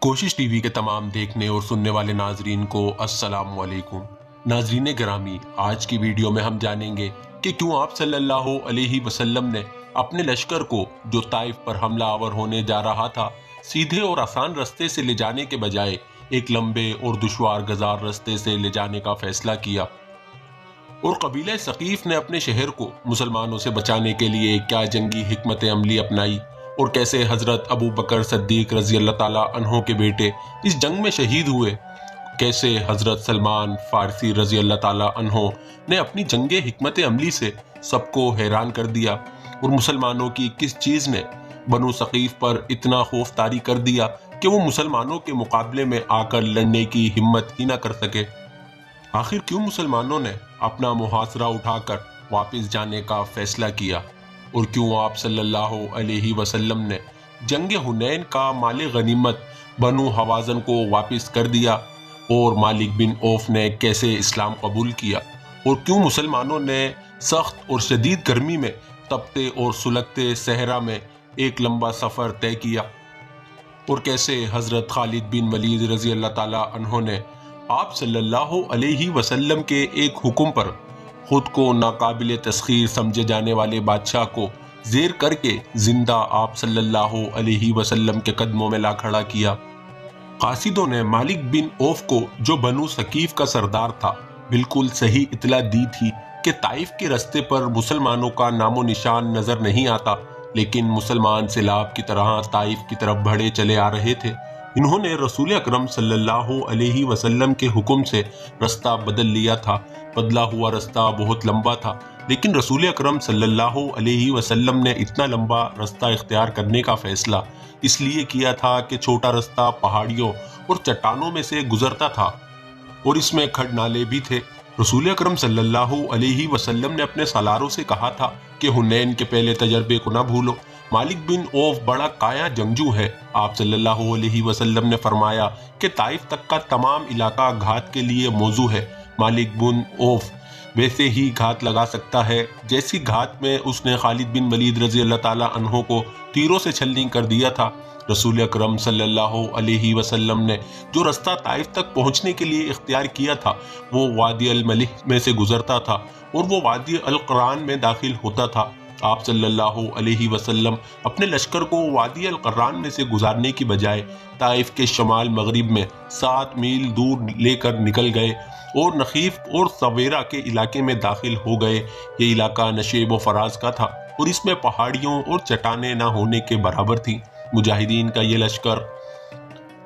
کوشش T V کے تمام دیکھنے اور سننے والے ناظرین کو السلام علیکم۔ ناظرین گرامی، آج کی ویڈیو میں ہم جانیں گے کہ کیوں آپ صلی اللہ علیہ وسلم نے اپنے لشکر کو جو طائف پر حملہ آور ہونے جا رہا تھا سیدھے اور آسان رستے سے لے جانے کے بجائے ایک لمبے اور دشوار گزار رستے سے لے جانے کا فیصلہ کیا، اور قبیلہ ثقیف نے اپنے شہر کو مسلمانوں سے بچانے کے لیے کیا جنگی حکمت عملی اپنائی، اور کیسے حضرت ابو بکر صدیق رضی اللہ تعالیٰ عنہ کے بیٹے اس جنگ میں شہید ہوئے، کیسے حضرت سلمان فارسی رضی اللہ تعالیٰ عنہ نے اپنی جنگ حکمت عملی سے سب کو حیران کر دیا، اور مسلمانوں کی کس چیز نے بنو ثقیف پر اتنا خوف طاری کر دیا کہ وہ مسلمانوں کے مقابلے میں آ کر لڑنے کی ہمت ہی نہ کر سکے۔ آخر کیوں مسلمانوں نے اپنا محاصرہ اٹھا کر واپس جانے کا فیصلہ کیا، اور کیوں آپ صلی اللہ علیہ وسلم نے جنگ حنین کا مال غنیمت بنو حوازن کو واپس کر دیا، اور مالک بن عوف نے کیسے اسلام قبول کیا، اور کیوں مسلمانوں نے سخت اور شدید گرمی میں تپتے اور سلگتے صحرا میں ایک لمبا سفر طے کیا، اور کیسے حضرت خالد بن ولید رضی اللہ تعالیٰ عنہ نے آپ صلی اللہ علیہ وسلم کے ایک حکم پر خود کو ناقابل تسخیر سمجھے جانے والے بادشاہ کو زیر کر کے زندہ آپ صلی اللہ علیہ وسلم کے قدموں میں لا کھڑا کیا۔ قاصدوں نے مالک بن عوف کو، جو بنو ثقیف کا سردار تھا، بالکل صحیح اطلاع دی تھی کہ طائف کے رستے پر مسلمانوں کا نام و نشان نظر نہیں آتا، لیکن مسلمان سیلاب کی طرح طائف کی طرف بڑھے چلے آ رہے تھے۔ انہوں نے رسول اکرم صلی اللہ علیہ وسلم کے حکم سے رستہ بدل لیا تھا۔ بدلا ہوا رستہ بہت لمبا تھا، لیکن رسول اکرم صلی اللہ علیہ وسلم نے اتنا لمبا رستہ اختیار کرنے کا فیصلہ اس لیے کیا تھا کہ چھوٹا رستہ پہاڑیوں اور چٹانوں میں سے گزرتا تھا، اور اس میں کھڈ نالے بھی تھے۔ رسول اکرم صلی اللہ علیہ وسلم نے اپنے سالاروں سے کہا تھا کہ حنین کے پہلے تجربے کو نہ بھولو۔ مالک بن عوف بڑا کایا جنگجو ہے۔ آپ صلی اللہ علیہ وسلم نے فرمایا کہ طائف تک کا تمام علاقہ گھات کے لیے موزوں ہے۔ مالک بن عوف ویسے ہی گھات لگا سکتا ہے جیسی گھات میں اس نے خالد بن ولید رضی اللہ تعالیٰ عنہ کو تیروں سے چھلنی کر دیا تھا۔ رسول اکرم صلی اللہ علیہ وسلم نے جو رستہ طائف تک پہنچنے کے لیے اختیار کیا تھا وہ وادی الملح میں سے گزرتا تھا، اور وہ وادی القران میں داخل ہوتا تھا۔ آپ صلی اللہ علیہ وسلم اپنے لشکر کو وادی القران میں سے گزارنے کی بجائے طائف کے شمال مغرب میں 7 میل دور لے کر نکل گئے، اور نخیف اور سویرا کے علاقے میں داخل ہو گئے۔ یہ علاقہ نشیب و فراز کا تھا، اور اس میں پہاڑیوں اور چٹانیں نہ ہونے کے برابر تھیں۔ مجاہدین کا یہ لشکر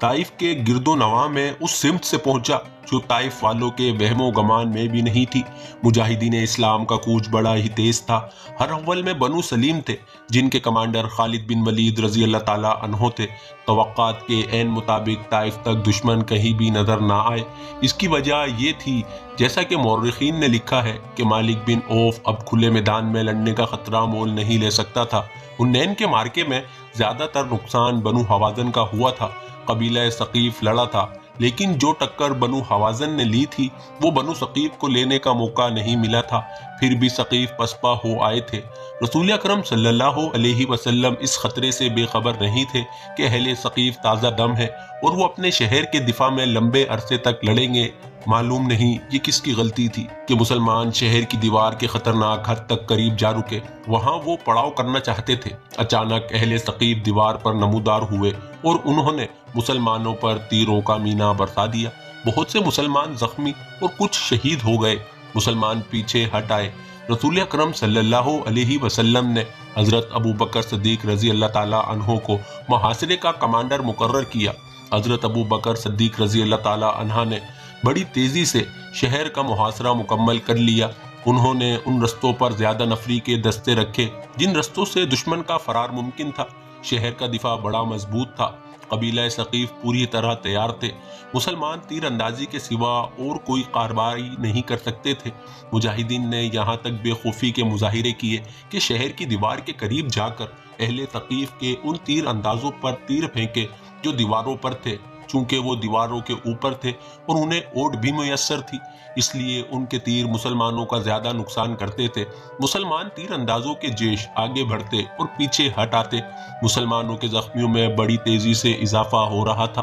طائف کے گرد و نواح میں اس سمت سے پہنچا جو طائف والوں کے وہم و گمان میں بھی نہیں تھی۔ مجاہدین اسلام کا کوچ بڑا ہی تیز تھا۔ ہر اول میں بنو سلیم تھے، جن کے کمانڈر خالد بن ولید رضی اللہ تعالیٰ عنہ تھے۔ توقعات کے عین مطابق طائف تک دشمن کہیں بھی نظر نہ آئے۔ اس کی وجہ یہ تھی، جیسا کہ مورخین نے لکھا ہے، کہ مالک بن عوف اب کھلے میدان میں لڑنے کا خطرہ مول نہیں لے سکتا تھا۔ حنین کے مارکے میں زیادہ تر نقصان بنو حوازن کا ہوا تھا۔ قبیلہ ثقیف لڑا تھا، لیکن جو ٹکر بنو حوازن نے لی تھی وہ بنو ثقیف کو لینے کا موقع نہیں ملا تھا۔ پھر بھی ثقیف پسپا ہو آئے تھے۔ رسول اکرم صلی اللہ علیہ وسلم اس خطرے سے بے خبر نہیں تھے کہ اہل ثقیف تازہ دم ہے، اور وہ اپنے شہر کے دفاع میں لمبے عرصے تک لڑیں گے۔ معلوم نہیں یہ کس کی غلطی تھی کہ مسلمان شہر کی دیوار کے خطرناک حد تک قریب جا رکے۔ وہاں وہ پڑاؤ کرنا چاہتے تھے۔ اچانک اہل ثقیف دیوار پر نمودار ہوئے، اور انہوں نے مسلمانوں پر تیروں کا مینہ برسا دیا۔ بہت سے مسلمان زخمی اور کچھ شہید ہو گئے۔ مسلمان پیچھے ہٹ آئے۔ رسول اکرم صلی اللہ علیہ وسلم نے حضرت ابو بکر صدیق رضی اللہ تعالیٰ عنہ کو محاصرے کا کمانڈر مقرر کیا۔ حضرت ابو بکر صدیق رضی اللہ تعالیٰ عنہ نے بڑی تیزی سے شہر کا محاصرہ مکمل کر لیا۔ انہوں نے ان رستوں پر زیادہ نفری کے دستے رکھے جن رستوں سے دشمن کا فرار ممکن تھا۔ شہر کا دفاع بڑا مضبوط تھا۔ قبیلہ ثقیف پوری طرح تیار تھے۔ مسلمان تیر اندازی کے سوا اور کوئی کارروائی نہیں کر سکتے تھے۔ مجاہدین نے یہاں تک بے خوفی کے مظاہرے کیے کہ شہر کی دیوار کے قریب جا کر اہل ثقیف کے ان تیر اندازوں پر تیر پھینکے جو دیواروں پر تھے۔ چونکہ وہ دیواروں کے اوپر تھے اور انہیں اوٹ بھی میسر تھی، اس لیے ان کے تیر مسلمانوں کا زیادہ نقصان کرتے تھے۔ مسلمان تیر اندازوں کے جیش آگے بڑھتے اور پیچھے ہٹ آتے۔ مسلمانوں کے زخمیوں میں بڑی تیزی سے اضافہ ہو رہا تھا۔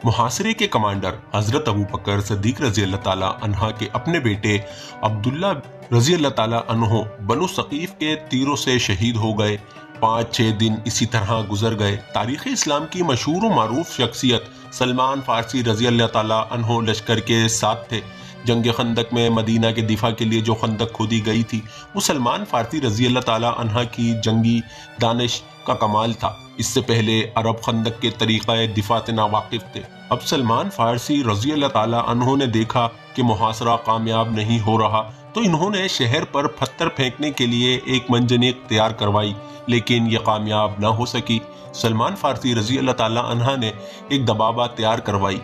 محاصرے کے کمانڈر حضرت ابو بکر صدیق رضی اللہ تعالیٰ عنہ کے اپنے بیٹے عبداللہ رضی اللہ تعالیٰ عنہ بنو ثقیف کے تیروں سے شہید ہو گئے۔ 5-6 دن اسی طرح گزر گئے۔ تاریخ اسلام کی مشہور و معروف شخصیت سلمان فارسی رضی اللہ تعالیٰ عنہ لشکر کے ساتھ تھے۔ جنگ خندق میں مدینہ کے دفاع کے لیے جو خندق کھودی گئی تھی وہ سلمان فارسی رضی اللہ تعالیٰ عنہ کی جنگی دانش کا کمال تھا۔ اس سے پہلے عرب خندق کے طریقہ دفاع سے ناواقف تھے۔ اب سلمان فارسی رضی اللہ تعالیٰ عنہ نے دیکھا کہ محاصرہ کامیاب نہیں ہو رہا تو انہوں نے شہر پر پتھر پھینکنے کے لیے ایک منجنیق تیار کروائی، لیکن یہ کامیاب نہ ہو سکی۔ سلمان فارسی رضی اللہ تعالیٰ عنہ نے ایک دبابہ تیار کروائی۔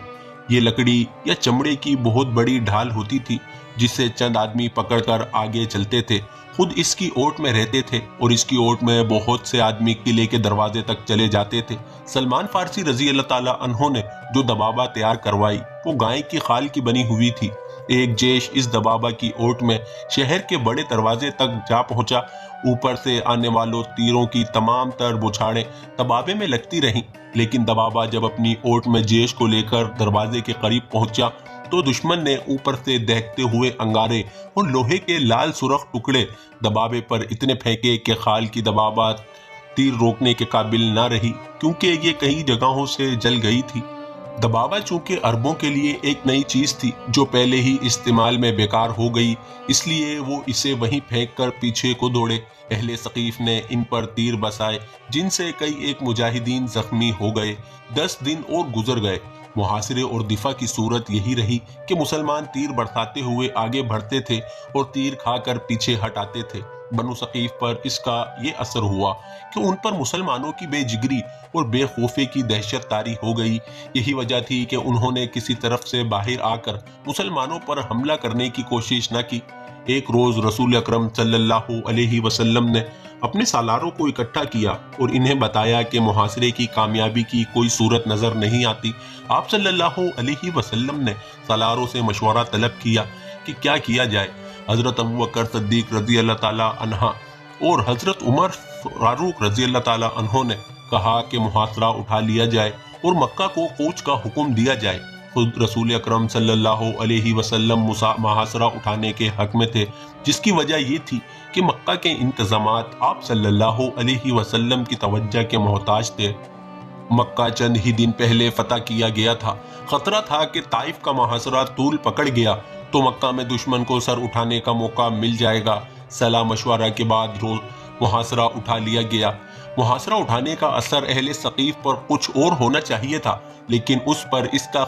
یہ لکڑی یا چمڑے کی بہت بڑی ڈھال ہوتی تھی جسے چند آدمی پکڑ کر آگے چلتے تھے، خود اس کی اوٹ میں رہتے تھے اور اس کی اوٹ میں بہت سے آدمی قلعے کے دروازے تک چلے جاتے تھے۔ سلمان فارسی رضی اللہ تعالیٰ عنہ نے جو دبابہ تیار کروائی وہ گائے کی خال کی بنی ہوئی تھی۔ ایک جیش اس دبابہ کی اوٹ میں شہر کے بڑے دروازے تک جا پہنچا۔ اوپر سے آنے والوں تیروں کی تمام تر بوچھاڑیں دبابے میں لگتی رہیں، لیکن دبابہ جب اپنی اوٹ میں جیش کو لے کر دروازے کے قریب پہنچا تو دشمن نے اوپر سے دہتے ہوئے انگارے اور لوہے کے لال سرخ ٹکڑے دبابے پر اتنے پھینکے کہ خال کی دبابہ تیر روکنے کے قابل نہ رہی، کیونکہ یہ کئی جگہوں سے جل گئی تھی۔ دبابہ چونکہ عربوں کے لیے ایک نئی چیز تھی جو پہلے ہی استعمال میں بیکار ہو گئی، اس لیے وہ اسے وہیں پھینک کر پیچھے کو دوڑے۔ اہل ثقیف نے ان پر تیر برسائے جن سے کئی ایک مجاہدین زخمی ہو گئے۔ 10 دن اور گزر گئے۔ محاصرے اور دفاع کی صورت یہی رہی کہ مسلمان تیر برساتے ہوئے آگے بڑھتے تھے اور تیر کھا کر پیچھے ہٹ آتے تھے۔ بنو ثقیف پر اس کا یہ اثر ہوا کہ ان پر مسلمانوں کی بے جگری اور بے خوفی کی دہشت طاری ہو گئی۔ یہی وجہ تھی کہ انہوں نے کسی طرف سے باہر آ کر مسلمانوں پر حملہ کرنے کی کوشش نہ کی۔ ایک روز رسول اکرم صلی اللہ علیہ وسلم نے اپنے سالاروں کو اکٹھا کیا اور انہیں بتایا کہ محاصرے کی کامیابی کی کوئی صورت نظر نہیں آتی۔ آپ صلی اللہ علیہ وسلم نے سالاروں سے مشورہ طلب کیا کہ کیا کیا جائے۔ حضرت ابو بکر صدیق رضی اللہ تعالیٰ عنہ اور حضرت عمر فاروق رضی اللہ تعالیٰ عنہ نے کہا کہ محاصرہ اٹھا لیا جائے اور مکہ کو کوچ کا حکم دیا جائے۔ خود رسول اکرم صلی اللہ علیہ وسلم محاصرہ اٹھانے کے حق میں تھے، جس کی وجہ یہ تھی کہ مکہ کے انتظامات آپ صلی اللہ علیہ وسلم کی توجہ کے محتاج تھے۔ مکہ چند ہی دن پہلے فتح کیا گیا تھا۔ خطرہ تھا کہ طائف کا محاصرہ طول پکڑ گیا تو مکہ میں دشمن کو سر اٹھانے کا موقع مل جائے گا۔ صلاح مشورہ کے بعد محاصرہ اٹھا لیا گیا۔ محاصرہ اٹھانے کا اثر اہل ثقیف پر کچھ اور ہونا چاہیے تھا، لیکن اس پر اس کا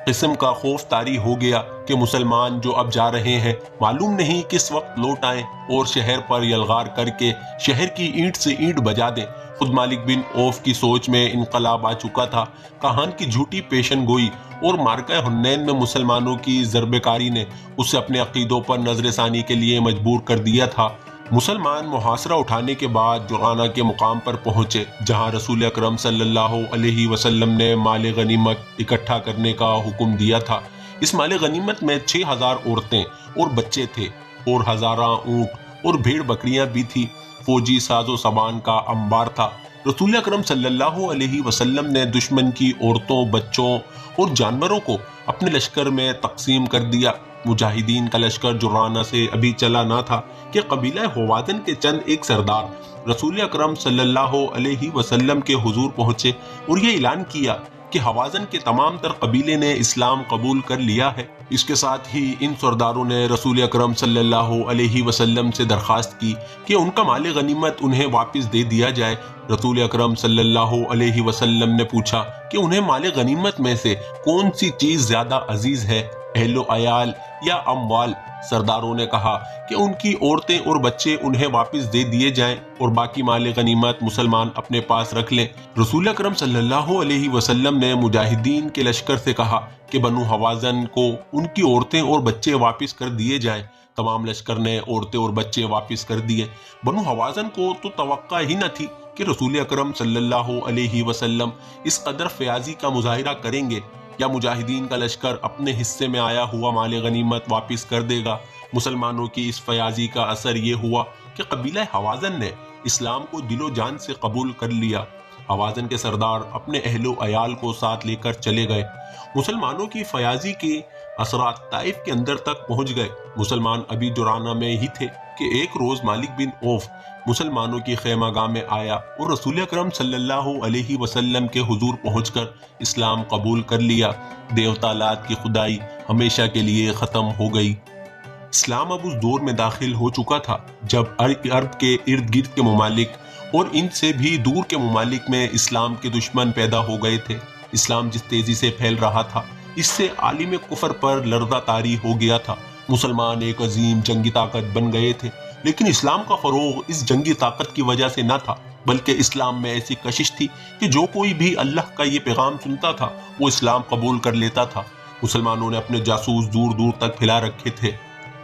قسم کا خوف طاری ہو گیا کہ مسلمان جو اب جا رہے ہیں معلوم نہیں کس وقت لوٹ آئیں اور شہر پر یلغار کر کے شہر کی اینٹ سے اینٹ بجا دیں۔ خود مالک بن عوف کی سوچ میں انقلاب آ چکا تھا۔ کہان کی جھوٹی پیشن گوئی اور مارکہ حنین میں مسلمانوں کی ضربہ کاری نے اسے اپنے عقیدوں پر نظر ثانی کے لیے مجبور کر دیا تھا۔ مسلمان محاصرہ اٹھانے کے بعد جرعانہ کے مقام پر پہنچے، جہاں رسول اکرم صلی اللہ علیہ وسلم نے مال غنیمت اکٹھا کرنے کا حکم دیا تھا۔ اس مال غنیمت میں 6000 عورتیں اور بچے تھے اور ہزاراں اونٹ اور بھیڑ بکریاں بھی تھی۔ فوجی ساز و سامان کا انبار تھا۔ رسول اکرم صلی اللہ علیہ وسلم نے دشمن کی عورتوں، بچوں اور جانوروں کو اپنے لشکر میں تقسیم کر دیا۔ مجاہدین کا لشکر جرعانہ سے ابھی چلا نہ تھا کہ قبیلہ ہوازن کے چند ایک سردار رسول اکرم صلی اللہ علیہ وسلم کے حضور پہنچے اور یہ اعلان کیا کہ ہوازن کے تمام تر قبیلے نے اسلام قبول کر لیا ہے۔ اس کے ساتھ ہی ان سرداروں نے رسول اکرم صلی اللہ علیہ وسلم سے درخواست کی کہ ان کا مال غنیمت انہیں واپس دے دیا جائے۔ رسول اکرم صلی اللہ علیہ وسلم نے پوچھا کہ انہیں مال غنیمت میں سے کون سی چیز زیادہ عزیز ہے، اہل و عیال یا اموال؟ سرداروں نے کہا کہ ان کی عورتیں اور بچے انہیں واپس دے دیے جائیں اور باقی مال غنیمت مسلمان اپنے پاس رکھ لیں۔ رسول اکرم صلی اللہ علیہ وسلم نے مجاہدین کے لشکر سے کہا کہ بنو حوازن کو ان کی عورتیں اور بچے واپس کر دیے جائیں۔ تمام لشکر نے عورتیں اور بچے واپس کر دیے۔ بنو حوازن کو تو توقع ہی نہ تھی کہ رسول اکرم صلی اللہ علیہ وسلم اس قدر فیاضی کا مظاہرہ کریں گے۔ یا مجاہدین کا لشکر اپنے حصے میں آیا ہوا مال غنیمت واپس کر دے گا؟ مسلمانوں کی اس فیاضی کا اثر یہ ہوا کہ قبیلہ حوازن نے اسلام کو دل و جان سے قبول کر لیا۔ حوازن کے سردار اپنے اہل و عیال کو ساتھ لے کر چلے گئے۔ مسلمانوں کی فیاضی کے اثرات طائف کے اندر تک پہنچ گئے۔ مسلمان ابھی جرانہ میں ہی تھے کہ ایک روز مالک بن عوف مسلمانوں کی خیمہ گاہ میں آیا اور رسول اکرم صلی اللہ علیہ وسلم کے حضور پہنچ کر اسلام قبول کر لیا۔ دیوتا لات کی خدائی ہمیشہ کے لیے ختم ہو گئی۔ اسلام اب اس دور میں داخل ہو چکا تھا جب عرب کے ارد گرد کے ممالک اور ان سے بھی دور کے ممالک میں اسلام کے دشمن پیدا ہو گئے تھے۔ اسلام جس تیزی سے پھیل رہا تھا اس سے عالم کفر پر لرزہ طاری ہو گیا تھا۔ مسلمان ایک عظیم جنگی طاقت بن گئے تھے، لیکن اسلام کا فروغ اس جنگی طاقت کی وجہ سے نہ تھا، بلکہ اسلام میں ایسی کشش تھی کہ جو کوئی بھی اللہ کا یہ پیغام سنتا تھا وہ اسلام قبول کر لیتا تھا۔ مسلمانوں نے اپنے جاسوس دور دور تک پھیلا رکھے تھے۔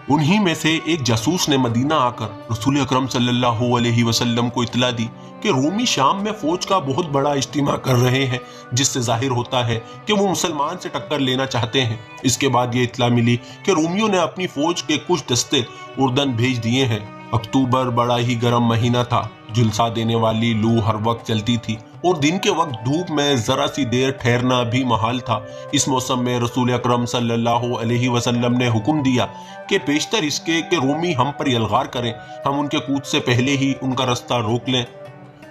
انہی میں سے ایک جاسوس نے مدینہ آ کر رسول اکرم صلی اللہ علیہ وسلم کو اطلاع دی کہ رومی شام میں فوج کا بہت بڑا اجتماع کر رہے ہیں، جس سے ظاہر ہوتا ہے کہ وہ مسلمان سے ٹکر لینا چاہتے ہیں۔ اس کے بعد یہ اطلاع ملی کہ رومیوں نے اپنی فوج کے کچھ دستے اردن بھیج دیے ہیں۔ اکتوبر بڑا ہی گرم مہینہ تھا، جھلسا دینے والی لو ہر وقت چلتی تھی اور دن کے وقت دھوپ میں ذرا سی دیر ٹھہرنا بھی محال تھا۔ اس موسم میں رسول اکرم صلی اللہ علیہ وسلم نے حکم دیا کہ بیشتر اس کے کہ رومی ہم پر یلغار کریں، ہم ان کے کود سے پہلے ہی ان کا رستہ روک لیں۔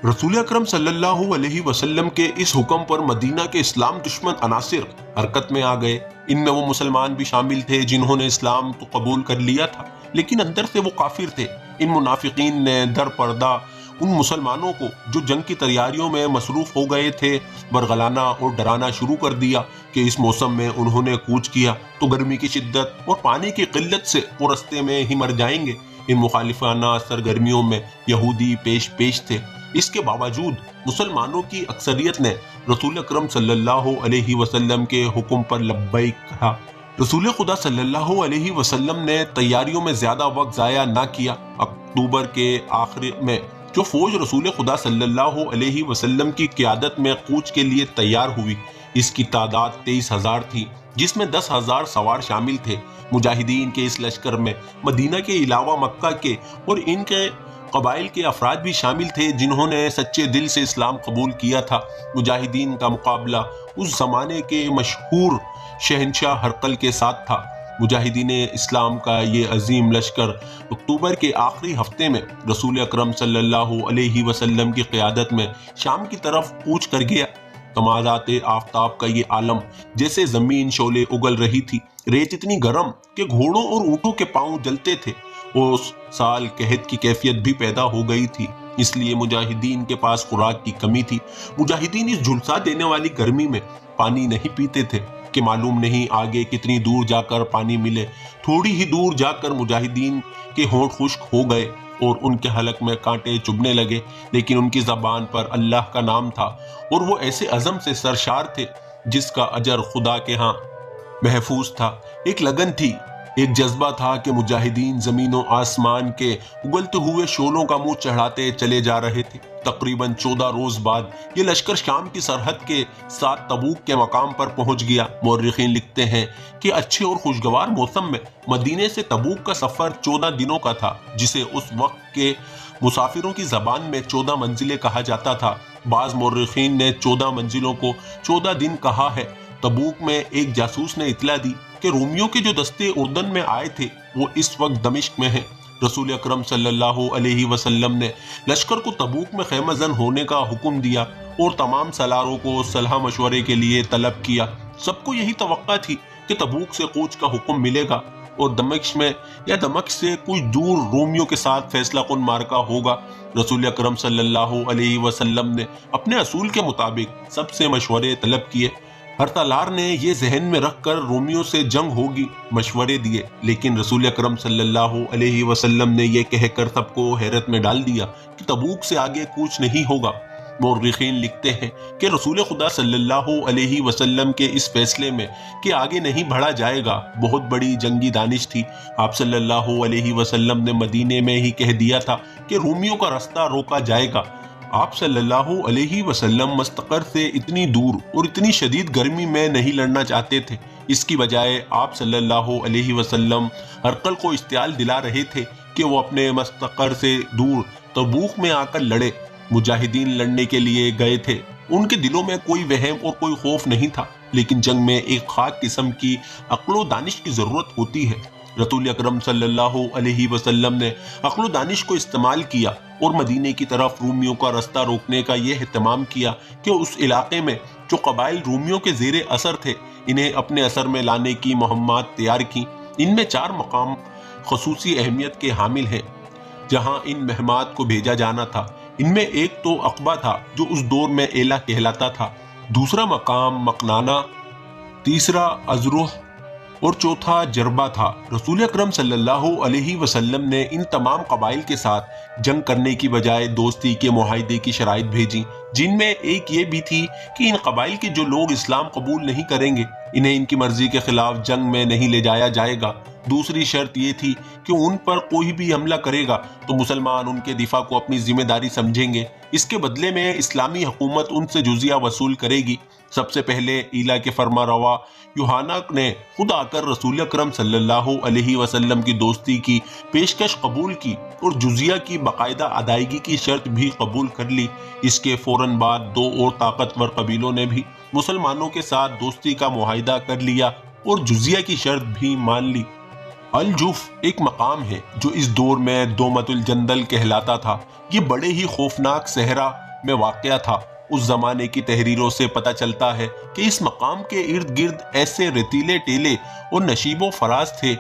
رسول اکرم صلی اللہ علیہ وسلم کے اس حکم پر مدینہ کے اسلام دشمن عناصر حرکت میں آ گئے۔ ان میں وہ مسلمان بھی شامل تھے جنہوں نے اسلام تو قبول کر لیا تھا، لیکن اندر سے وہ کافر تھے۔ ان منافقین نے در پردہ ان مسلمانوں کو جو جنگ کی تیاریوں میں مصروف ہو گئے تھے برگلانا اور ڈرانا شروع کر دیا کہ اس موسم میں انہوں نے کوچ کیا تو گرمی کی شدت اور پانی کی قلت سے وہ رستے میں ہی مر جائیں گے۔ ان مخالفانہ سرگرمیوں میں یہودی پیش تھے۔ اس کے باوجود مسلمانوں کی اکثریت نے رسول اکرم صلی اللہ علیہ وسلم کے حکم پر لبیک کہا۔ رسول خدا صلی اللہ علیہ وسلم نے تیاریوں میں زیادہ وقت ضائع نہ کیا۔ اکتوبر کے آخر میں جو فوج رسول خدا صلی اللہ علیہ وسلم کی قیادت میں کوچ کے لیے تیار ہوئی، اس کی تعداد 23,000 تھی، جس میں 10,000 سوار شامل تھے۔ مجاہدین کے اس لشکر میں مدینہ کے علاوہ مکہ کے اور ان کے قبائل کے افراد بھی شامل تھے جنہوں نے سچے دل سے اسلام قبول کیا تھا۔ مجاہدین کا مقابلہ اس زمانے کے مشہور شہنشاہ ہرقل کے ساتھ تھا۔ مجاہدین اسلام کا یہ عظیم لشکر اکتوبر کے آخری ہفتے میں رسول اکرم صلی اللہ علیہ وسلم کی قیادت میں شام کی طرف کوچ کر گیا۔ تمازات آفتاب کا یہ عالم جیسے زمین شعلے اگل رہی تھی، ریت اتنی گرم کہ گھوڑوں اور اونٹوں کے پاؤں جلتے تھے۔ اس سال قحط کی کیفیت بھی پیدا ہو گئی تھی، اس لیے مجاہدین کے پاس خوراک کی کمی تھی۔ مجاہدین اس جھلسا دینے والی گرمی میں پانی نہیں پیتے تھے کہ معلوم نہیں آگے کتنی دور جا کر پانی ملے۔ تھوڑی ہی دور جا کر مجاہدین کے ہونٹ خشک ہو گئے اور ان کے حلق میں کانٹے چبھنے لگے، لیکن ان کی زبان پر اللہ کا نام تھا اور وہ ایسے عزم سے سرشار تھے جس کا اجر خدا کے ہاں محفوظ تھا۔ ایک لگن تھی، ایک جذبہ تھا کہ مجاہدین زمین و آسمان کے اگلتے ہوئے شعلوں کا منہ چڑھاتے چلے جا رہے تھے۔ تقریباً 14 روز بعد یہ لشکر شام کی سرحد کے ساتھ تبوک کے مقام پر پہنچ گیا۔ مورخین لکھتے ہیں کہ اچھے اور خوشگوار موسم میں مدینے سے تبوک کا سفر 14 دنوں کا تھا، جسے اس وقت کے مسافروں کی زبان میں 14 منزلیں کہا جاتا تھا۔ بعض مورخین نے 14 منزلوں کو 14 دن کہا ہے۔ تبوک میں ایک جاسوس نے اطلاع دی کہ رومیوں کے جو دستے اردن میں آئے تھے وہ اس وقت دمشق میں ہیں۔ رسول اکرم صلی اللہ علیہ وسلم نے لشکر کو تبوک میں خیمہ زن ہونے کا حکم دیا اور تمام سالاروں کو صلاح مشورے کے لیے طلب کیا۔ سب کو یہی توقع تھی کہ تبوک سے کوچ کا حکم ملے گا اور دمشق میں یا دمشق سے کچھ دور رومیوں کے ساتھ فیصلہ کن معرکہ ہوگا۔ رسول اکرم صلی اللہ علیہ وسلم نے اپنے اصول کے مطابق سب سے مشورے طلب کیے۔ ہر تالار نے یہ ذہن میں رکھ کر رومیوں سے جنگ ہوگی مشورے دیے، لیکن رسول اکرم صلی اللہ علیہ وسلم نے یہ کہہ کر سب کو حیرت میں ڈال دیا کہ تبوک سے آگے کوچ نہیں ہوگا۔ مورخین لکھتے ہیں کہ رسول خدا صلی اللہ علیہ وسلم کے اس فیصلے میں کہ آگے نہیں بڑھا جائے گا بہت بڑی جنگی دانش تھی۔ آپ صلی اللہ علیہ وسلم نے مدینے میں ہی کہہ دیا تھا کہ رومیوں کا راستہ روکا جائے گا۔ آپ صلی اللہ علیہ وسلم مستقر سے اتنی دور اور اتنی شدید گرمی میں نہیں لڑنا چاہتے تھے، اس کی بجائے آپ صلی اللہ علیہ وسلم ہرقل کو اشتعال دلا رہے تھے کہ وہ اپنے مستقر سے دور تبوک میں آ کر لڑے۔ مجاہدین لڑنے کے لیے گئے تھے، ان کے دلوں میں کوئی وہم اور کوئی خوف نہیں تھا، لیکن جنگ میں ایک خاص قسم کی عقل و دانش کی ضرورت ہوتی ہے۔ رسول اکرم صلی اللہ علیہ وسلم نے عقل و دانش کو استعمال کیا اور مدینے کی طرف رومیوں کا رستہ روکنے کا یہ اہتمام کیا کہ اس علاقے میں جو قبائل رومیوں کے زیر اثر تھے انہیں اپنے اثر میں لانے کی مہمات تیار کی۔ ان میں 4 مقام خصوصی اہمیت کے حامل ہیں جہاں ان مہمات کو بھیجا جانا تھا۔ ان میں ایک تو عقبہ تھا جو اس دور میں ایلا کہلاتا تھا، دوسرا مقام مقنانہ، تیسرا ازروح اور چوتھا جربہ تھا۔ رسول اکرم صلی اللہ علیہ وسلم نے ان تمام قبائل کے ساتھ جنگ کرنے کی بجائے دوستی کے معاہدے کی شرائط بھیجی، جن میں ایک یہ بھی تھی کہ ان قبائل کے جو لوگ اسلام قبول نہیں کریں گے انہیں ان کی مرضی کے خلاف جنگ میں نہیں لے جایا جائے گا۔ دوسری شرط یہ تھی کہ ان پر کوئی بھی حملہ کرے گا تو مسلمان ان کے دفاع کو اپنی ذمہ داری سمجھیں گے، اس کے بدلے میں اسلامی حکومت ان سے جزیہ وصول کرے گی۔ سب سے پہلے ایلا کے فرما روا یوحنا نے خود آ کر رسول اکرم صلی اللہ علیہ وسلم کی دوستی کی پیشکش قبول کی اور جزیہ کی باقاعدہ ادائیگی کی شرط بھی قبول کر لی۔ اس کے فوراً بعد 2 اور طاقتور قبیلوں نے بھی مسلمانوں کے ساتھ دوستی کا معاہدہ کر لیا اور جزیہ کی شرط بھی مان لی۔ الجوف ایک مقام ہے جو اس دور میں دومت الجندل کہلاتا تھا۔ یہ بڑے ہی خوفناک صحرا میں واقع تھا۔ اس زمانے کی تحریروں سے پتہ چلتا ہے کہ اس مقام کے ارد گرد ایسے ریتیلے ٹیلے اور نشیب و فراز تھے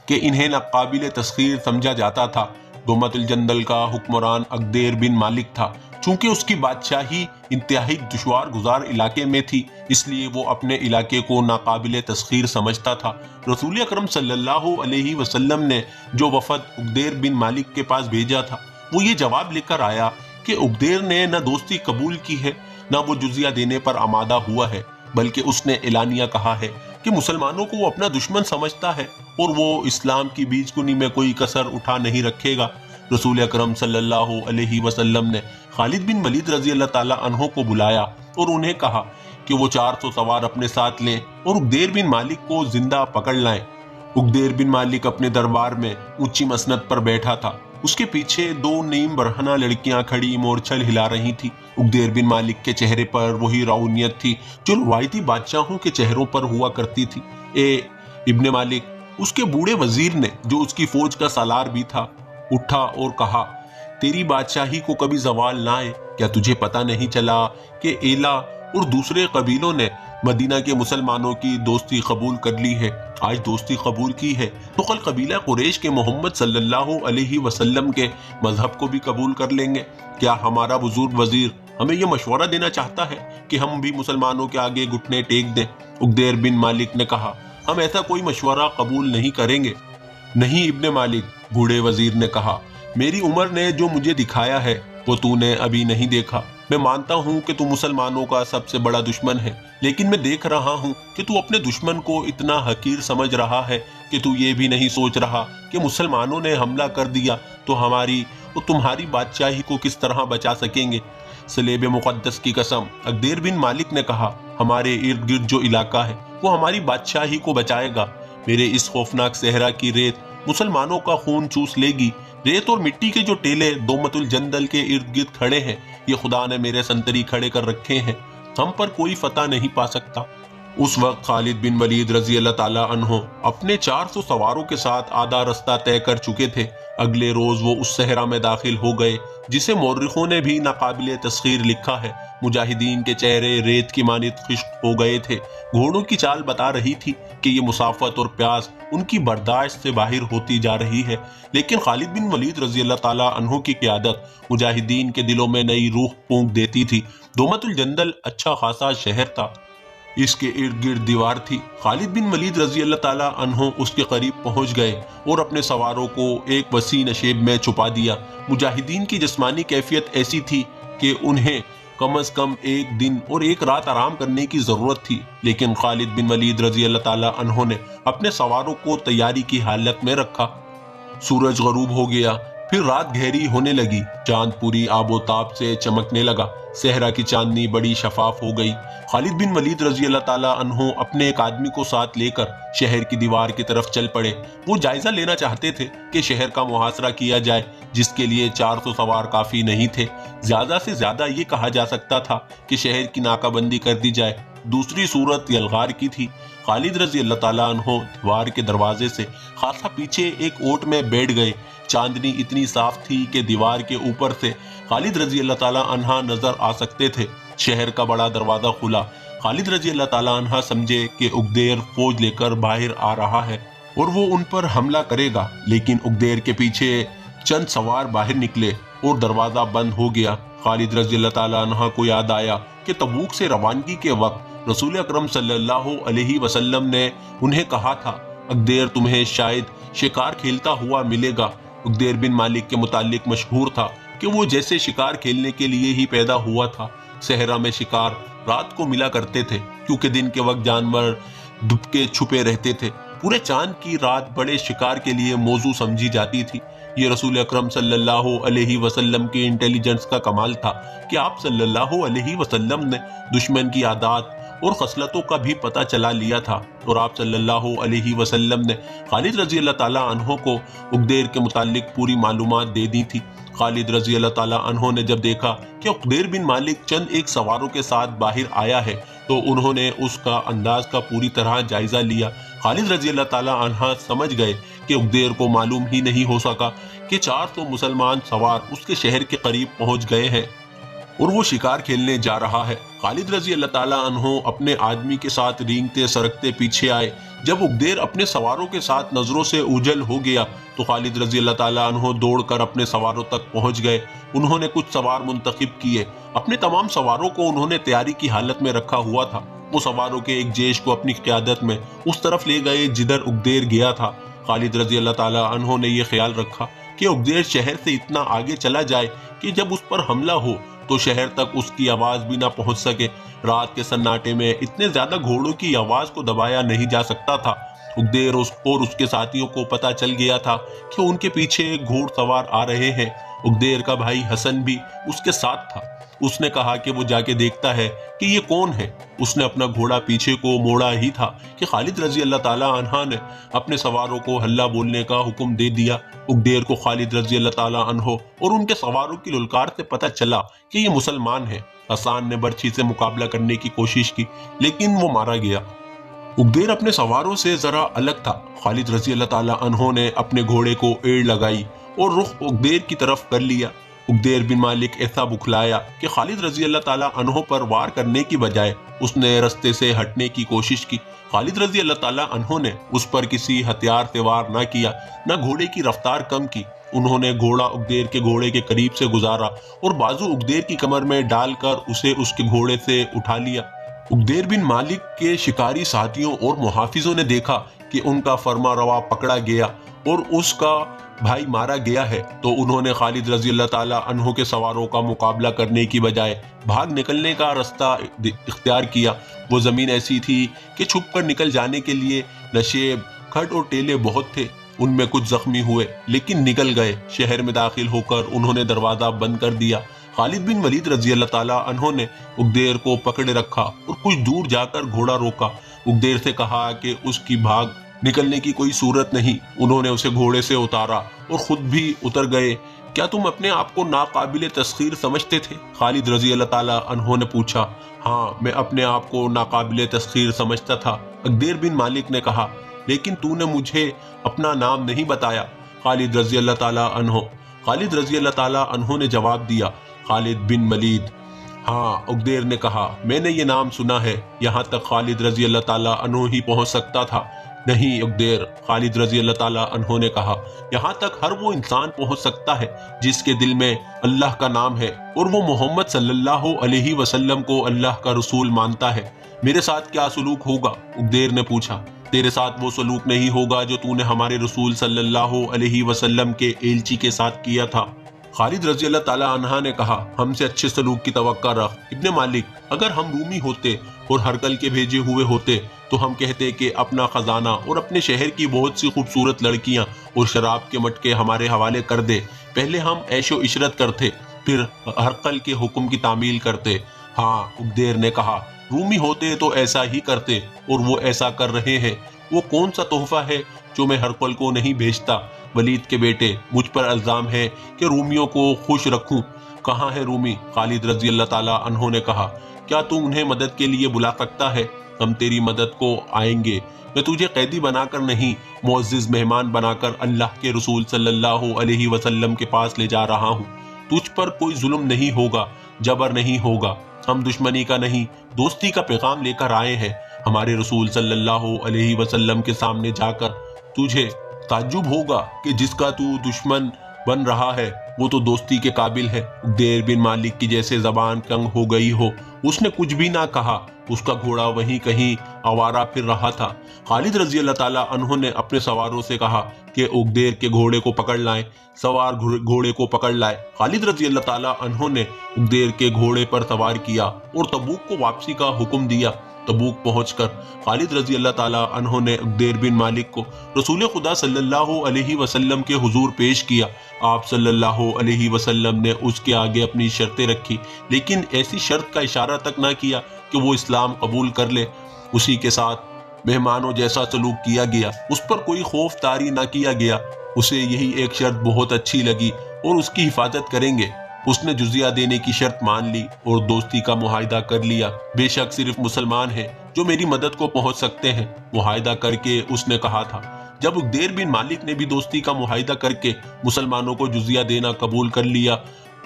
کہ انہیں ناقابل تسخیر سمجھا جاتا تھا۔ دومت الجندل کا حکمران عقدیر بن مالک تھا۔ چونکہ اس کی بادشاہی انتہائی دشوار گزار علاقے میں تھی، اس لیے وہ اپنے علاقے کو ناقابل تسخیر سمجھتا تھا۔ رسول اکرم صلی اللہ علیہ وسلم نے جو وفد عقدیر بن مالک کے پاس بھیجا تھا وہ یہ جواب لے کر آیا کہ عقدیر نے نہ دوستی قبول کی ہے نہ وہ جزیہ دینے پر آمادہ ہوا ہے، بلکہ اس نے اعلانیہ کہا ہے کہ مسلمانوں کو وہ اپنا دشمن سمجھتا ہے اور وہ اسلام کی بیج کنی میں کوئی کسر اٹھا نہیں رکھے گا۔ رسول اکرم صلی اللہ علیہ وسلم نے خالد بن ولید رضی اللہ تعالیٰ عنہ کو بلایا اور انہیں کہا کہ وہ 400 سوار اپنے ساتھ لیں اور عقدیر بن مالک کو زندہ پکڑ لائیں۔ عقدیر بن مالک اپنے دربار میں اونچی مسند پر بیٹھا تھا، اس کے پیچھے 2 نیم برہنہ لڑکیاں کھڑی مورچل ہلا رہی تھی۔ عقدیر بن مالک کے چہرے پر وہی رعونیت تھی جو روایتی بادشاہوں کے چہروں پر ہوا کرتی تھی۔ اے ابن مالک، اس کے بوڑھے وزیر نے جو اس کی فوج کا سالار بھی تھا اٹھا اور کہا، تیری بادشاہی کو کبھی زوال نہ آئے، کیا تجھے پتہ نہیں چلا کہ ایلا اور دوسرے قبیلوں نے مدینہ کے مسلمانوں کی دوستی قبول کر لی ہے؟ آج دوستی قبول کی ہے تو کل قبیلہ قریش کے محمد صلی اللہ علیہ وسلم کے مذہب کو بھی قبول کر لیں گے۔ کیا ہمارا بزرگ وزیر ہمیں یہ مشورہ دینا چاہتا ہے کہ ہم بھی مسلمانوں کے آگے گھٹنے ٹیک دیں؟ عقدیر بن مالک نے کہا، ہم ایسا کوئی مشورہ قبول نہیں کریں گے۔ نہیں ابن مالک، بوڑھے وزیر نے کہا، میری عمر نے جو مجھے دکھایا ہے وہ تو نے ابھی نہیں دیکھا۔ میں مانتا ہوں کہ تو مسلمانوں کا سب سے بڑا دشمن ہے، لیکن میں دیکھ رہا ہوں کہ تو اپنے دشمن کو اتنا حقیر سمجھ رہا ہے کہ تو یہ بھی نہیں سوچ رہا کہ مسلمانوں نے حملہ کر دیا تو ہماری اور تمہاری بادشاہی کو کس طرح بچا سکیں گے۔ صلیب مقدس کی قسم، عقدیر بن مالک نے کہا، ہمارے ارد گرد جو علاقہ ہے وہ ہماری بادشاہی کو بچائے گا۔ میرے اس خوفناک صحرا کی ریت مسلمانوں کا خون چوس لے گی۔ ریت اور مٹی کے جو ٹیلے دومت الجندل کے ارد گرد کھڑے ہیں یہ خدا نے میرے سنتری کھڑے کر رکھے ہیں، ہم پر کوئی فتح نہیں پا سکتا۔ اس وقت خالد بن ولید رضی اللہ تعالیٰ عنہ اپنے 400 سواروں کے ساتھ آدھا رستہ طے کر چکے تھے۔ اگلے روز وہ اس صحرا میں داخل ہو گئے جسے مورخوں نے بھی ناقابل تسخیر لکھا ہے۔ مجاہدین کے چہرے ریت کی مانند خشک ہو گئے تھے، گھوڑوں کی چال بتا رہی تھی کہ یہ مسافت اور پیاس ان کی برداشت سے باہر ہوتی جا رہی ہے، لیکن خالد بن ولید رضی اللہ تعالیٰ عنہ کی قیادت مجاہدین کے دلوں میں نئی روح پھونک دیتی تھی۔ دومت الجندل اچھا خاصا شہر تھا، اس کے ارد گرد دیوار تھی۔ خالد بن ولید رضی اللہ تعالیٰ عنہ اس کے قریب پہنچ گئے اور اپنے سواروں کو ایک وسیع نشیب میں چھپا دیا۔ مجاہدین کی جسمانی کیفیت ایسی تھی کہ انہیں کم از کم 1 دن اور 1 رات آرام کرنے کی ضرورت تھی، لیکن خالد بن ولید رضی اللہ تعالیٰ عنہ نے اپنے سواروں کو تیاری کی حالت میں رکھا۔ سورج غروب ہو گیا، پھر رات گہری ہونے لگی، چاند پوری آب و تاب سے چمکنے لگا، صحرا کی چاندنی بڑی شفاف ہو گئی۔ خالد بن ولید رضی اللہ تعالیٰ عنہ اپنے ایک آدمی کو ساتھ لے کر شہر کی دیوار کی طرف چل پڑے۔ وہ جائزہ لینا چاہتے تھے کہ شہر کا محاصرہ کیا جائے، جس کے لیے 400 سوار کافی نہیں تھے۔ زیادہ سے زیادہ یہ کہا جا سکتا تھا کہ شہر کی ناکہ بندی کر دی جائے۔ دوسری صورت یلغار کی تھی۔ خالد رضی اللہ تعالیٰ عنہ دیوار کے دروازے سے خاصا پیچھے ایک اوٹ میں بیٹھ گئے۔ چاندنی اتنی صاف تھی کہ دیوار کے اوپر سے خالد رضی اللہ تعالیٰ عنہ نظر آ سکتے تھے۔ شہر کا بڑا دروازہ کھلا۔ خالد رضی اللہ تعالیٰ عنہ سمجھے کہ عقدیر فوج لے کر باہر آ رہا ہے اور وہ ان پر حملہ کرے گا، لیکن عقدیر کے پیچھے چند سوار باہر نکلے اور دروازہ بند ہو گیا۔ خالد رضی اللہ تعالیٰ عنہ کو یاد آیا کہ تبوک سے روانگی کے وقت رسول اکرم صلی اللہ علیہ وسلم نے انہیں کہا تھا، عقدیر تمہیں شاید شکار کھیلتا ہوا ملے گا۔ عقدیر بن مالک کے متعلق مشہور تھا کہ وہ جیسے شکار کھیلنے کے لیے ہی پیدا ہوا تھا۔ صحرا میں شکار رات کو ملا کرتے تھے، کیونکہ دن کے وقت جانور دبکے چھپے رہتے تھے۔ پورے چاند کی رات بڑے شکار کے لیے موزوں سمجھی جاتی تھی۔ یہ رسول اکرم صلی اللہ علیہ وسلم کی انٹیلیجنس کا کمال تھا کہ آپ صلی اللہ علیہ وسلم نے دشمن کی عادات اور خصلتوں کا بھی پتہ چلا لیا تھا، اور آپ صلی اللہ علیہ وسلم نے خالد رضی اللہ تعالیٰ عنہ کو عقدیر کے متعلق پوری معلومات دے دی تھی۔ خالد رضی اللہ تعالیٰ عنہ نے جب دیکھا کہ عقدیر بن مالک چند ایک سواروں کے ساتھ باہر آیا ہے تو انہوں نے اس کا انداز کا پوری طرح جائزہ لیا۔ خالد رضی اللہ تعالیٰ عنہ سمجھ گئے کہ عقدیر کو معلوم ہی نہیں ہو سکا کہ 400 مسلمان سوار اس کے شہر کے قریب پہنچ گئے ہیں اور وہ شکار کھیلنے جا رہا ہے۔ خالد رضی اللہ تعالیٰ عنہ اپنے آدمی کے ساتھ رینگتے سرکتے پیچھے آئے۔ جب عقدیر اپنے سواروں کے ساتھ نظروں سے اوجھل ہو گیا تو خالد رضی اللہ تعالیٰ عنہ دوڑ کر اپنے سواروں تک پہنچ گئے۔ انہوں نے کچھ سوار منتخب کیے۔ اپنے تمام سواروں کو انہوں نے تیاری کی حالت میں رکھا ہوا تھا۔ وہ سواروں کے ایک جیش کو اپنی قیادت میں اس طرف لے گئے جدھر عقدیر گیا تھا۔ خالد رضی اللہ تعالیٰ عنہ نے یہ خیال رکھا کہ عقدیر شہر سے اتنا آگے چلا جائے کہ جب اس پر حملہ ہو تو شہر تک اس کی آواز بھی نہ پہنچ سکے۔ رات کے سناٹے میں اتنے زیادہ گھوڑوں کی آواز کو دبایا نہیں جا سکتا تھا۔ عقدیر اور اس کے ساتھیوں کو پتہ چل گیا تھا کہ ان کے پیچھے گھوڑ سوار آ رہے ہیں۔ عقدیر کا بھائی حسن بھی اس کے ساتھ تھا۔ اس نے کہا کہ وہ جا کے دیکھتا ہے کہ یہ کون ہے۔ اس نے اپنا گھوڑا پیچھے کو موڑا ہی تھا کہ خالد رضی اللہ تعالیٰ عنہ نے اپنے سواروں کو ہلہ بولنے کا حکم دے دیا۔ عقدیر کو خالد رضی اللہ تعالیٰ عنہ اور ان کے سواروں کی للکار سے پتہ چلا کہ یہ مسلمان ہیں۔ حسان نے برچھی سے مقابلہ کرنے کی کوشش کی لیکن وہ مارا گیا۔ عقدیر اپنے سواروں سے ذرا الگ تھا۔ خالد رضی اللہ تعالیٰ عنہ نے اپنے گھوڑے کو ایڑ لگائی اور رخ عقدیر کی طرف کر لیا۔ عقدیر بن مالک ایسا بکھلایا کہ خالد رضی اللہ تعالیٰ عنہ پر وار کرنے کی بجائے اس نے رستے سے ہٹنے کی کوشش کی۔ خالد رضی اللہ تعالیٰ عنہ نے اس پر کسی ہتھیار سے وار نہ کیا، نہ گھوڑے کی رفتار کم کی۔ انہوں نے گھوڑا عقدیر کے گھوڑے کے قریب سے گزارا اور بازو عقدیر کی کمر میں ڈال کر اسے اس کے گھوڑے سے اٹھا لیا۔ عقدیر بن مالک کے شکاری ساتھیوں اور محافظوں نے دیکھا کہ ان کا فرما روا پکڑا گیا اور اس کا بھائی مارا گیا ہے تو انہوں نے خالد رضی اللہ تعالیٰ عنہ کے سواروں کا مقابلہ کرنے کی بجائے بھاگ نکلنے کا راستہ اختیار کیا۔ وہ زمین ایسی تھی کہ چھپ کر نکل جانے کے لیے نشیب، کھڈ اور ٹیلے بہت تھے۔ ان میں کچھ زخمی ہوئے لیکن نکل گئے۔ شہر میں داخل ہو کر انہوں نے دروازہ بند کر دیا۔ خالد بن ولید رضی اللہ تعالیٰ عنہ نے عقدیر کو پکڑے رکھا اور کچھ دور جا کر گھوڑا روکا۔ عقدیر سے کہا کہ اس کی بھاگ نکلنے کی کوئی صورت نہیں۔ انہوں نے اسے گھوڑے سے اتارا اور خود بھی اتر گئے۔ کیا تم اپنے آپ کو ناقابل تسخیر سمجھتے تھے؟ خالد رضی اللہ تعالیٰ عنہ نے پوچھا۔ ہاں، میں اپنے آپ کو ناقابل تسخیر سمجھتا تھا، عقدیر بن مالک نے کہا، لیکن تو نے مجھے اپنا نام نہیں بتایا۔ خالد رضی اللہ تعالیٰ عنہ نے جواب دیا، خالد بن ولید۔ ہاں، عقدیر نے کہا، میں نے یہ نام سنا ہے۔ یہاں تک خالد رضی اللہ تعالیٰ عنہ ہی پہنچ سکتا تھا۔ نہیں عقدیر، خالد رضی اللہ تعالیٰ عنہ نے کہا، یہاں تک ہر وہ انسان پہنچ سکتا ہے جس کے دل میں اللہ کا نام ہے اور وہ محمد صلی اللہ علیہ وسلم کو اللہ کا رسول مانتا ہے۔ میرے ساتھ کیا سلوک ہوگا؟ عقدیر نے پوچھا۔ تیرے ساتھ وہ سلوک نہیں ہوگا جو تو نے ہمارے رسول صلی اللہ علیہ وسلم کے ایلچی کے ساتھ کیا تھا۔ خالد رضی اللہ تعالیٰ عنہ نے کہا، ہم سے اچھے سلوک کی توقع رکھ ابن مالک۔ اگر ہم رومی ہوتے اور ہرکل کے بھیجے ہوئے ہوتے تو ہم کہتے کہ اپنا خزانہ اور اپنے شہر کی بہت سی خوبصورت لڑکیاں اور شراب کے مٹکے ہمارے حوالے کر دے، پہلے ہم عیش و عشرت کرتے، پھر ہرقل کے حکم کی تعمیل کرتے۔ ہاں، عقدیر نے کہا، رومی ہوتے تو ایسا ہی کرتے، اور وہ ایسا کر رہے ہیں۔ وہ کون سا تحفہ ہے جو میں ہرقل کو نہیں بھیجتا؟ ولید کے بیٹے، مجھ پر الزام ہے کہ رومیوں کو خوش رکھوں۔ کہاں ہے رومی؟ خالد رضی اللہ تعالیٰ عنہ نے کہا، کیا تو انہیں مدد کے لیے بلا سکتا ہے؟ ہم تیری مدد کو آئیں گے۔ میں تجھے قیدی بنا کر نہیں، معزز مہمان بنا کر اللہ کے رسول صلی اللہ علیہ وسلم کے پاس لے جا رہا ہوں۔ تجھ پر کوئی ظلم نہیں ہوگا، جبر نہیں ہوگا۔ ہم دشمنی کا نہیں، دوستی کا پیغام لے کر آئے ہیں۔ ہمارے رسول صلی اللہ علیہ وسلم کے سامنے جا کر تجھے تعجب ہوگا کہ جس کا تو دشمن بن رہا ہے وہ تو دوستی کے قابل ہے۔ عقدیر بن مالک کی جیسے زبان کنگ ہو گئی ہو، اس نے کچھ بھی نہ کہا۔ اس کا گھوڑا وہیں کہیں آوارہ پھر رہا تھا۔ خالد رضی اللہ تعالیٰ عنہ نے اپنے سواروں سے کہا کہ عقدیر کے گھوڑے کو پکڑ لائیں۔ سوار گھوڑے کو پکڑ لائے۔ خالد رضی اللہ تعالیٰ عنہ نے عقدیر کے گھوڑے پر سوار کیا اور تبوک کو واپسی کا حکم دیا۔ تبوک پہنچ کر خالد رضی اللہ تعالیٰ عنہ نے عقدیر بن مالک کو رسول خدا صلی اللہ علیہ وسلم کے حضور پیش کیا۔ آپ صلی اللہ علیہ وسلم نے اس کے آگے اپنی شرطیں رکھی، لیکن ایسی شرط کا اشارہ تک نہ کیا کہ وہ اسلام قبول کر لے۔ اسی کے ساتھ مہمانوں جیسا سلوک کیا گیا، اس پر کوئی خوف طاری نہ کیا گیا۔ اسے یہی ایک شرط بہت اچھی لگی اور اس کی حفاظت کریں گے۔ اس نے جزیہ دینے کی شرط مان لی اور دوستی کا معاہدہ کر لیا۔ بے شک صرف مسلمان ہیں جو میری مدد کو پہنچ سکتے ہیں، معاہدہ کر کے اس نے کہا تھا۔ جب عقدیر بن مالک نے بھی دوستی کا معاہدہ کر کے مسلمانوں کو جزیہ دینا قبول کر لیا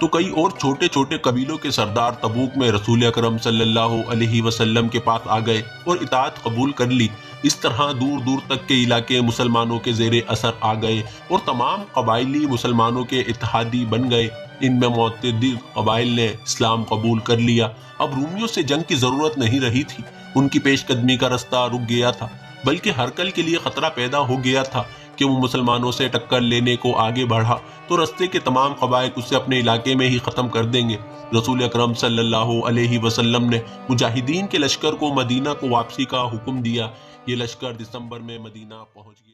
تو کئی اور چھوٹے چھوٹے قبیلوں کے سردار تبوک میں رسول اکرم صلی اللہ علیہ وسلم کے پاس آ گئے اور اطاعت قبول کر لی۔ اس طرح دور دور تک کے علاقے مسلمانوں کے زیر اثر آ گئے اور تمام قبائلی مسلمانوں کے اتحادی بن گئے۔ ان میں متعدد قبائل نے اسلام قبول کر لیا۔ اب رومیوں سے جنگ کی ضرورت نہیں رہی تھی۔ ان کی پیش قدمی کا رستہ رک گیا تھا، بلکہ ہرقل کے لیے خطرہ پیدا ہو گیا تھا کہ وہ مسلمانوں سے ٹکر لینے کو آگے بڑھا تو رستے کے تمام قبائل اسے اپنے علاقے میں ہی ختم کر دیں گے۔ رسول اکرم صلی اللہ علیہ وسلم نے مجاہدین کے لشکر کو مدینہ کو واپسی کا حکم دیا۔ یہ لشکر دسمبر میں مدینہ پہنچ گیا۔